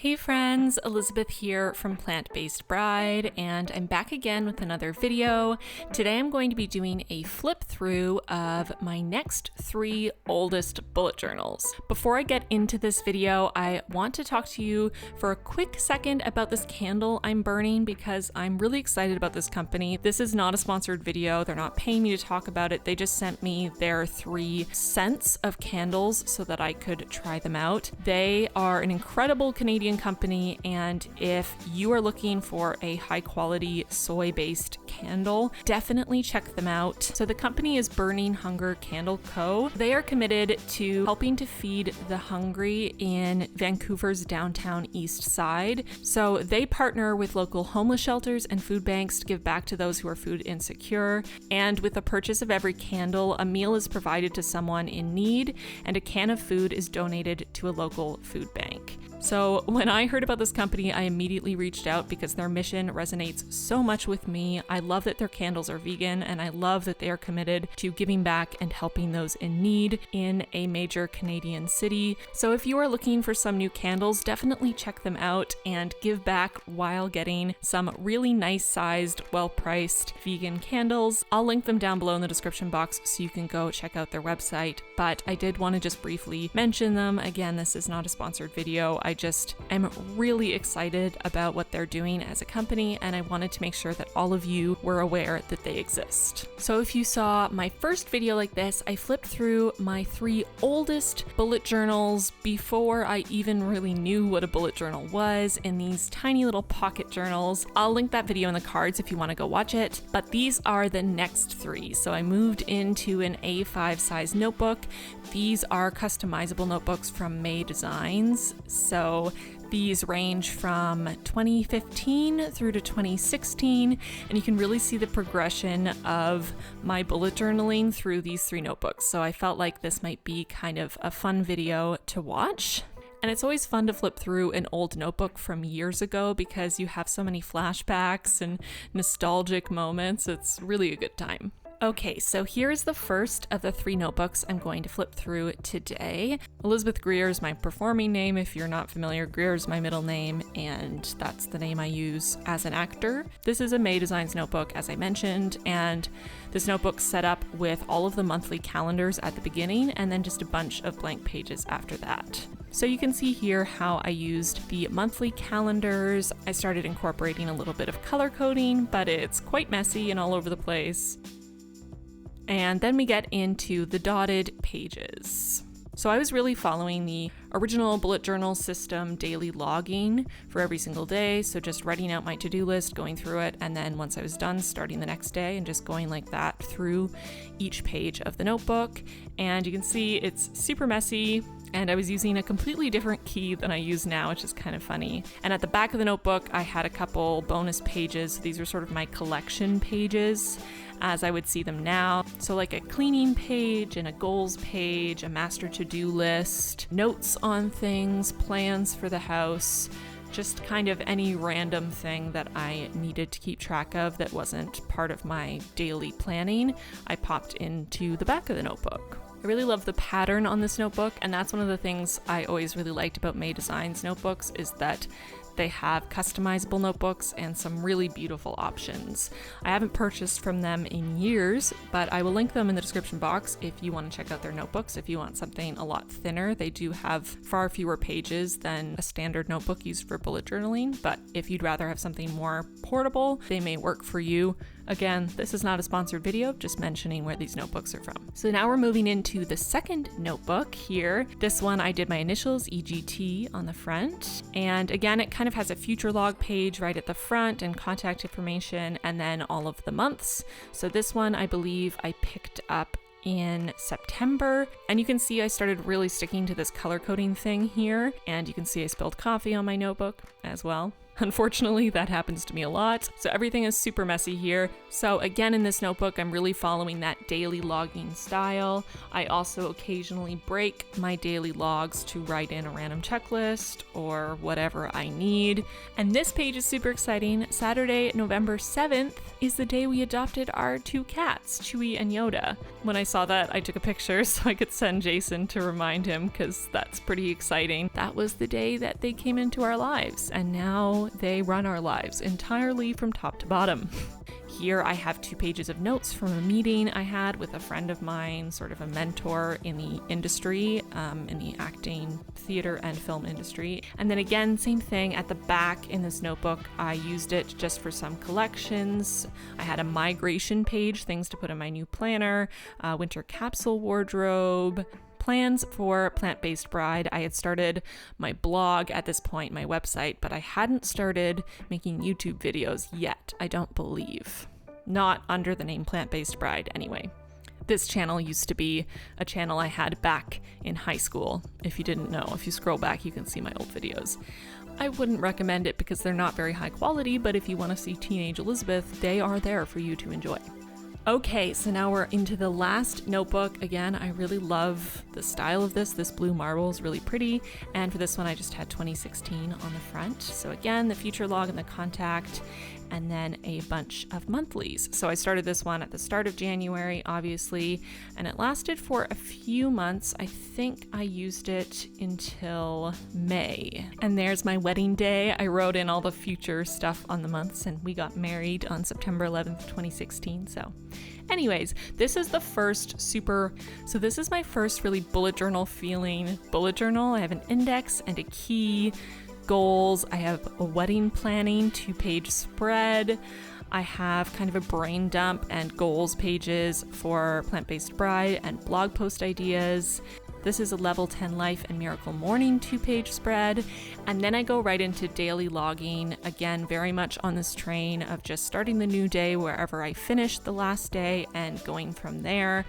Hey friends, Elizabeth here from Plant-Based Bride, and I'm back again with another video. Today I'm going to be doing a flip through of my next 3 oldest bullet journals. Before I get into this video, I want to talk to you for a quick second about this candle I'm burning because I'm really excited about this company. This is not a sponsored video. They're not paying me to talk about it. They just sent me their 3 scents of candles so that I could try them out. They are an incredible Canadian company, and if you are looking for a high quality soy-based candle, definitely check them out. So the company is Burning Hunger Candle Co. They are committed to helping to feed the hungry in Vancouver's downtown east side. So they partner with local homeless shelters and food banks to give back to those who are food insecure. And with the purchase of every candle, a meal is provided to someone in need, and a can of food is donated to a local food bank. So when I heard about this company, I immediately reached out because their mission resonates so much with me. I love that their candles are vegan, and I love that they are committed to giving back and helping those in need in a major Canadian city. So if you are looking for some new candles, definitely check them out and give back while getting some really nice sized, well-priced vegan candles. I'll link them down below in the description box so you can go check out their website, but I did want to just briefly mention them. Again, this is not a sponsored video. I just am really excited about what they're doing as a company, and I wanted to make sure that all of you were aware that they exist. So if you saw my first video like this, I flipped through my 3 oldest bullet journals before I even really knew what a bullet journal was in these tiny little pocket journals. I'll link that video in the cards if you want to go watch it, but these are the next 3. So I moved into an A5 size notebook. These are customizable notebooks from May Designs. So these range from 2015 through to 2016, and you can really see the progression of my bullet journaling through these 3 notebooks. So I felt like this might be kind of a fun video to watch. And it's always fun to flip through an old notebook from years ago because you have so many flashbacks and nostalgic moments. It's really a good time. Okay, so here's the first of the 3 notebooks I'm going to flip through today. Elizabeth Greer is my performing name. If you're not familiar, Greer is my middle name, and that's the name I use as an actor. This is a May Designs notebook, as I mentioned, and this notebook's set up with all of the monthly calendars at the beginning and then just a bunch of blank pages after that. So you can see here how I used the monthly calendars. I started incorporating a little bit of color coding, but it's quite messy and all over the place. And then we get into the dotted pages. So I was really following the original bullet journal system daily logging for every single day. So just writing out my to-do list, going through it, and then once I was done, starting the next day and just going like that through each page of the notebook. And you can see it's super messy, and I was using a completely different key than I use now, which is kind of funny. And at the back of the notebook, I had a couple bonus pages. These are sort of my collection pages as I would see them now. So like a cleaning page and a goals page, a master to-do list, notes on things, plans for the house, just kind of any random thing that I needed to keep track of that wasn't part of my daily planning, I popped into the back of the notebook. I really love the pattern on this notebook, and that's one of the things I always really liked about May Designs notebooks is that they have customizable notebooks and some really beautiful options. I haven't purchased from them in years, but I will link them in the description box if you want to check out their notebooks. If you want something a lot thinner, they do have far fewer pages than a standard notebook used for bullet journaling, but if you'd rather have something more portable, they may work for you. Again, this is not a sponsored video, just mentioning where these notebooks are from. So now we're moving into the second notebook here. This one I did my initials, EGT, on the front. And again, it kind of has a future log page right at the front and contact information, and then all of the months. So this one, I believe I picked up in September, and you can see I started really sticking to this color coding thing here, and you can see I spilled coffee on my notebook as well. Unfortunately, that happens to me a lot. So everything is super messy here. So again, in this notebook, I'm really following that daily logging style. I also occasionally break my daily logs to write in a random checklist or whatever I need. And this page is super exciting. Saturday, November 7th is the day we adopted our 2 cats, Chewy and Yoda. When I saw that, I took a picture so I could send Jason to remind him, because that's pretty exciting. That was the day that they came into our lives, and now they run our lives entirely from top to bottom. Here I have 2 pages of notes from a meeting I had with a friend of mine, sort of a mentor in the industry, in the acting, theater, and film industry. And then again, same thing at the back in this notebook. I used it just for some collections. I had a migration page, things to put in my new planner, winter capsule wardrobe, plans for Plant-Based Bride. I had started my blog at this point, my website, but I hadn't started making YouTube videos yet, I don't believe. Not under the name Plant-Based Bride, anyway. This channel used to be a channel I had back in high school. If you didn't know, if you scroll back, you can see my old videos. I wouldn't recommend it because they're not very high quality, but if you want to see Teenage Elizabeth, they are there for you to enjoy. Okay, so now we're into the last notebook. Again, I really love the style of this. This blue marble is really pretty. And for this one, I just had 2016 on the front. So again, the future log and the contact, and then a bunch of monthlies. So I started this one at the start of January, obviously, and it lasted for a few months. I think I used it until May. And there's my wedding day. I wrote in all the future stuff on the months, and we got married on September 11th, 2016. So anyways, this is the first so this is my first really bullet journal feeling bullet journal. I have an index and a key, goals. I have a wedding planning 2-page spread. I have kind of a brain dump and goals pages for Plant-Based Bride and blog post ideas. This is a level 10 life and miracle morning 2-page spread. And then I go right into daily logging, again, very much on this train of just starting the new day wherever I finished the last day and going from there.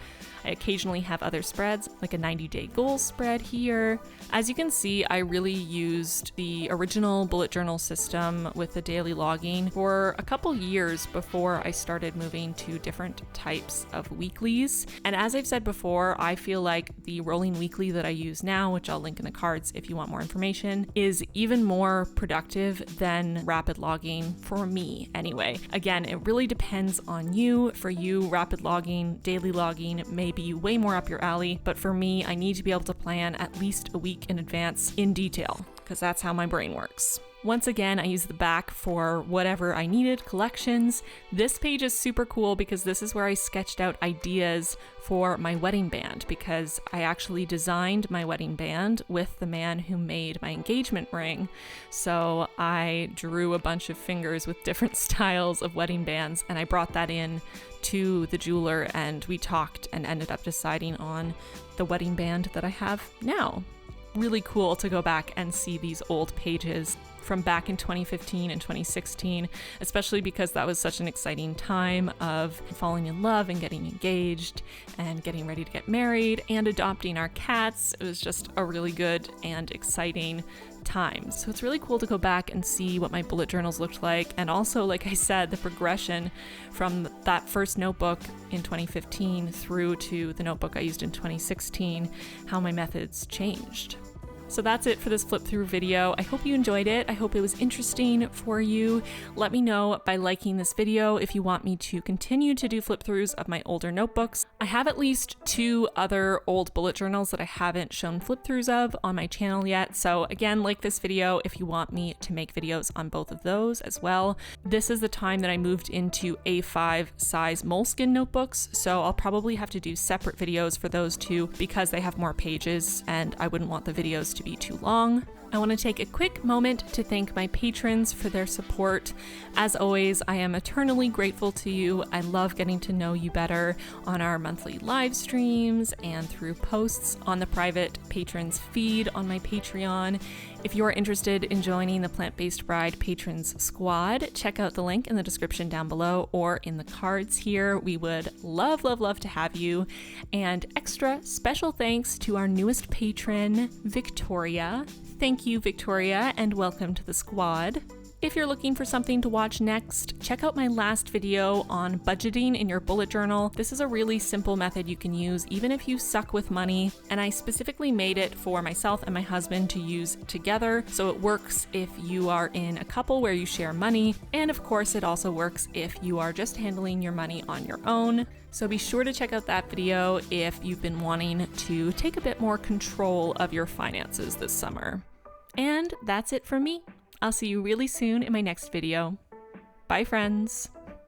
I occasionally have other spreads, like a 90-day goals spread here. As you can see, I really used the original bullet journal system with the daily logging for a couple years before I started moving to different types of weeklies. And as I've said before, I feel like the rolling weekly that I use now, which I'll link in the cards if you want more information, is even more productive than rapid logging for me anyway. Again, it really depends on you. For you, rapid logging, daily logging may be way more up your alley, but for me, I need to be able to plan at least a week in advance in detail, because that's how my brain works. Once again, I use the back for whatever I needed, collections. This page is super cool because this is where I sketched out ideas for my wedding band, because I actually designed my wedding band with the man who made my engagement ring. So I drew a bunch of fingers with different styles of wedding bands, and I brought that in to the jeweler, and we talked and ended up deciding on the wedding band that I have now. Really cool to go back and see these old pages from back in 2015 and 2016, especially because that was such an exciting time of falling in love and getting engaged and getting ready to get married and adopting our cats. It was just a really good and exciting time. So it's really cool to go back and see what my bullet journals looked like. And also, like I said, the progression from that first notebook in 2015 through to the notebook I used in 2016, how my methods changed. So that's it for this flip through video. I hope you enjoyed it. I hope it was interesting for you. Let me know by liking this video if you want me to continue to do flip throughs of my older notebooks. I have at least 2 other old bullet journals that I haven't shown flip throughs of on my channel yet. So again, like this video if you want me to make videos on both of those as well. This is the time that I moved into A5 size Moleskine notebooks, so I'll probably have to do separate videos for those 2 because they have more pages and I wouldn't want the videos to be too long. I want to take a quick moment to thank my patrons for their support. As always, I am eternally grateful to you. I love getting to know you better on our monthly live streams and through posts on the private patrons feed on my Patreon. If you're interested in joining the Plant-Based Bride Patrons Squad, check out the link in the description down below or in the cards here. We would love, love, love to have you. And extra special thanks to our newest patron, Victoria. Thank you, Victoria, and welcome to the squad. If you're looking for something to watch next, check out my last video on budgeting in your bullet journal. This is a really simple method you can use even if you suck with money, and I specifically made it for myself and my husband to use together, so it works if you are in a couple where you share money, and of course it also works if you are just handling your money on your own. So be sure to check out that video if you've been wanting to take a bit more control of your finances this summer. And that's it from me. I'll see you really soon in my next video. Bye, friends.